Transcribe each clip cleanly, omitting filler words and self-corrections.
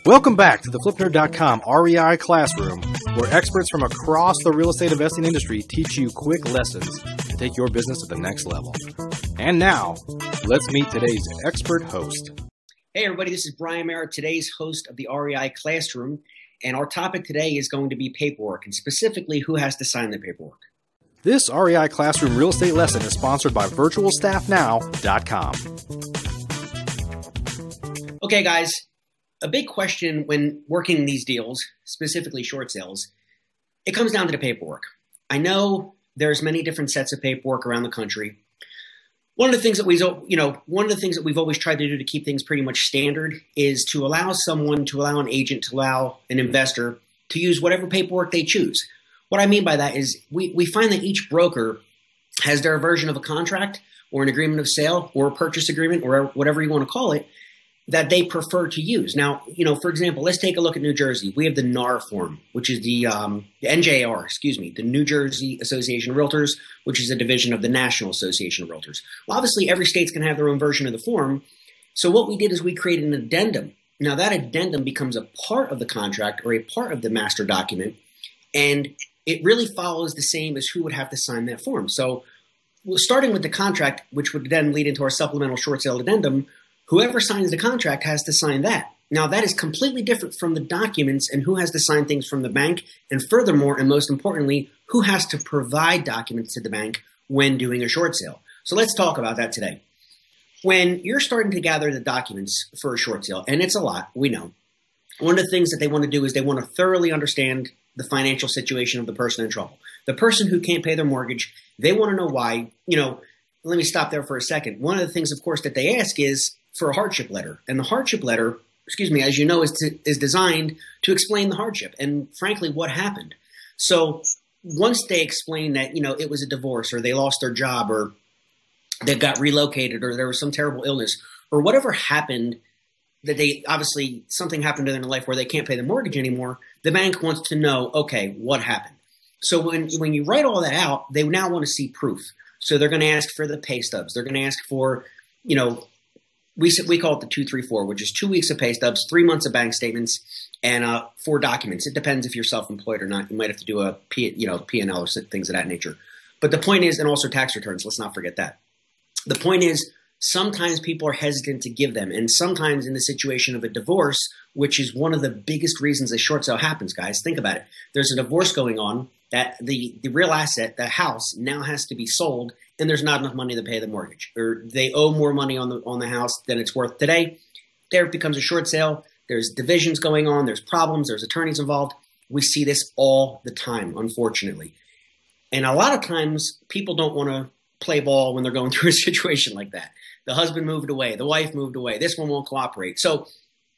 Welcome back to the FlipNerd.com REI Classroom, where experts from across the real estate investing industry teach you quick lessons to take your business to the next level. And now, let's meet today's expert host. Hey everybody, this is Brian Meara, today's host of the REI Classroom, and our topic today is going to be paperwork, and specifically who has to sign the paperwork. This REI Classroom real estate lesson is sponsored by VirtualStaffNow.com. Okay guys, a big question when working these deals, specifically short sales, it comes down to the paperwork. I know there's many different sets of paperwork around the country. One of the things that we've always tried to do to keep things pretty much standard is to allow an agent, to allow an investor to use whatever paperwork they choose. What I mean by that is we find that each broker has their version of a contract or an agreement of sale or a purchase agreement or whatever you want to call it that they prefer to use. Now, for example, let's take a look at New Jersey. We have the NAR form, which is the NJR, the New Jersey Association of Realtors, which is a division of the National Association of Realtors. Well, obviously, every state's going to have their own version of the form. So what we did is we created an addendum. Now, that addendum becomes a part of the contract or a part of the master document, and it really follows the same as who would have to sign that form. So starting with the contract, which would then lead into our supplemental short sale addendum, whoever signs the contract has to sign that. Now, that is completely different from the documents and who has to sign things from the bank. And furthermore, and most importantly, who has to provide documents to the bank when doing a short sale. So let's talk about that today. When you're starting to gather the documents for a short sale, and it's a lot, we know, one of the things that they want to do is they want to thoroughly understand the financial situation of the person in trouble. The person who can't pay their mortgage, they want to know why. Let me stop there for a second. One of the things, of course, that they ask is for a hardship letter. And the hardship letter, as you know, is designed to explain the hardship and, frankly, what happened. So once they explain that, it was a divorce or they lost their job or they got relocated or there was some terrible illness or whatever happened, that something happened in their life where they can't pay the mortgage anymore, the bank wants to know, okay, what happened? So when you write all that out, they now want to see proof. So they're going to ask for the pay stubs. They're going to ask for, we call it the 234, which is 2 weeks of pay stubs, 3 months of bank statements, and 4 documents. It depends if you're self-employed or not. You might have to do a P&L or things of that nature. But the point is, and also tax returns. Let's not forget that. The point is, sometimes people are hesitant to give them. And sometimes in the situation of a divorce, which is one of the biggest reasons a short sale happens, guys, think about it. There's a divorce going on that the real asset, the house, now has to be sold, and there's not enough money to pay the mortgage, or they owe more money on the house than it's worth today. There it becomes a short sale. There's divisions going on. There's problems. There's attorneys involved. We see this all the time, unfortunately. And a lot of times people don't want to play ball when they're going through a situation like that. The husband moved away. The wife moved away. This one won't cooperate. So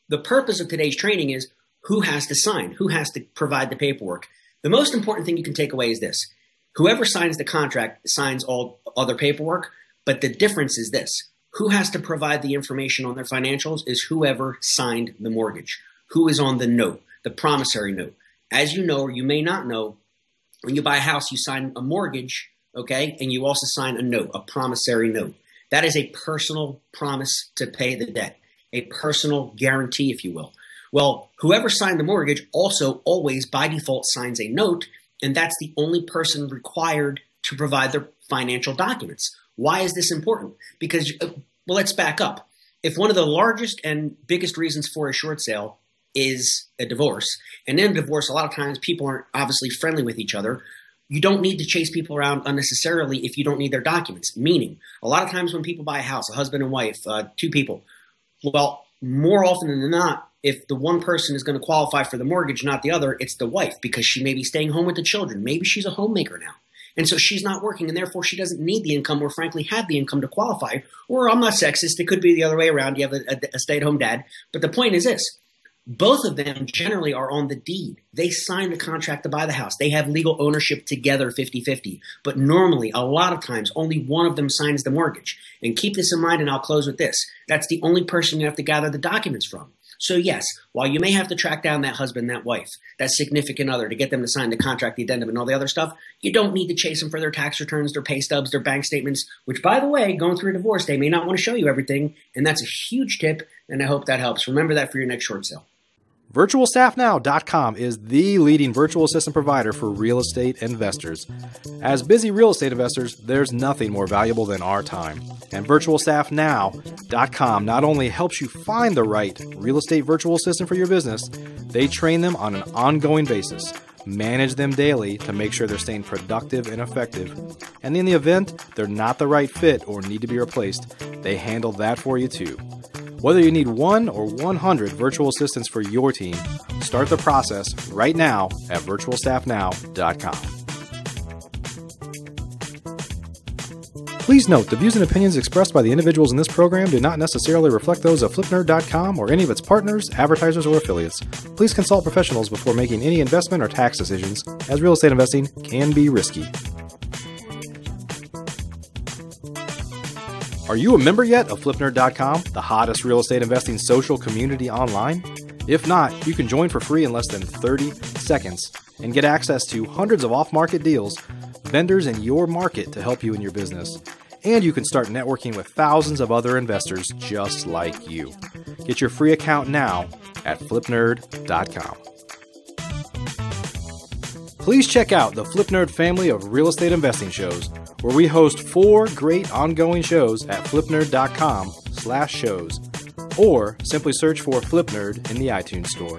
the purpose of today's training is who has to sign, who has to provide the paperwork. The most important thing you can take away is this. Whoever signs the contract signs all other paperwork, but the difference is this. Who has to provide the information on their financials is whoever signed the mortgage, who is on the note, the promissory note. As you know, or you may not know, when you buy a house, you sign a mortgage, okay, and you also sign a note, a promissory note. That is a personal promise to pay the debt, a personal guarantee, if you will. Well, whoever signed the mortgage also always, by default, signs a note, and that's the only person required to provide their financial documents. Why is this important? Because, let's back up. If one of the largest and biggest reasons for a short sale is a divorce, and in a divorce, a lot of times people aren't obviously friendly with each other, you don't need to chase people around unnecessarily if you don't need their documents. Meaning, a lot of times when people buy a house, a husband and wife, 2 people, well, more often than not, if the one person is going to qualify for the mortgage, not the other, it's the wife because she may be staying home with the children. Maybe she's a homemaker now. And so she's not working, and therefore she doesn't need the income or frankly have the income to qualify. Or I'm not sexist. It could be the other way around. You have a stay-at-home dad. But the point is this. Both of them generally are on the deed. They sign the contract to buy the house. They have legal ownership together 50-50. But normally, a lot of times, only one of them signs the mortgage. And keep this in mind, and I'll close with this. That's the only person you have to gather the documents from. So yes, while you may have to track down that husband, that wife, that significant other to get them to sign the contract, the addendum, and all the other stuff, you don't need to chase them for their tax returns, their pay stubs, their bank statements, which, by the way, going through a divorce, they may not want to show you everything, and that's a huge tip, and I hope that helps. Remember that for your next short sale. VirtualStaffNow.com is the leading virtual assistant provider for real estate investors. As busy real estate investors, there's nothing more valuable than our time. And VirtualStaffNow.com not only helps you find the right real estate virtual assistant for your business, they train them on an ongoing basis, manage them daily to make sure they're staying productive and effective. And in the event they're not the right fit or need to be replaced, they handle that for you too. Whether you need 1 or 100 virtual assistants for your team, start the process right now at VirtualStaffNow.com. Please note, the views and opinions expressed by the individuals in this program do not necessarily reflect those of FlipNerd.com or any of its partners, advertisers, or affiliates. Please consult professionals before making any investment or tax decisions, as real estate investing can be risky. Are you a member yet of FlipNerd.com, the hottest real estate investing social community online? If not, you can join for free in less than 30 seconds and get access to hundreds of off-market deals, vendors in your market to help you in your business. And you can start networking with thousands of other investors just like you. Get your free account now at FlipNerd.com. Please check out the FlipNerd family of real estate investing shows, where we host 4 great ongoing shows at FlipNerd.com/shows, or simply search for FlipNerd in the iTunes Store.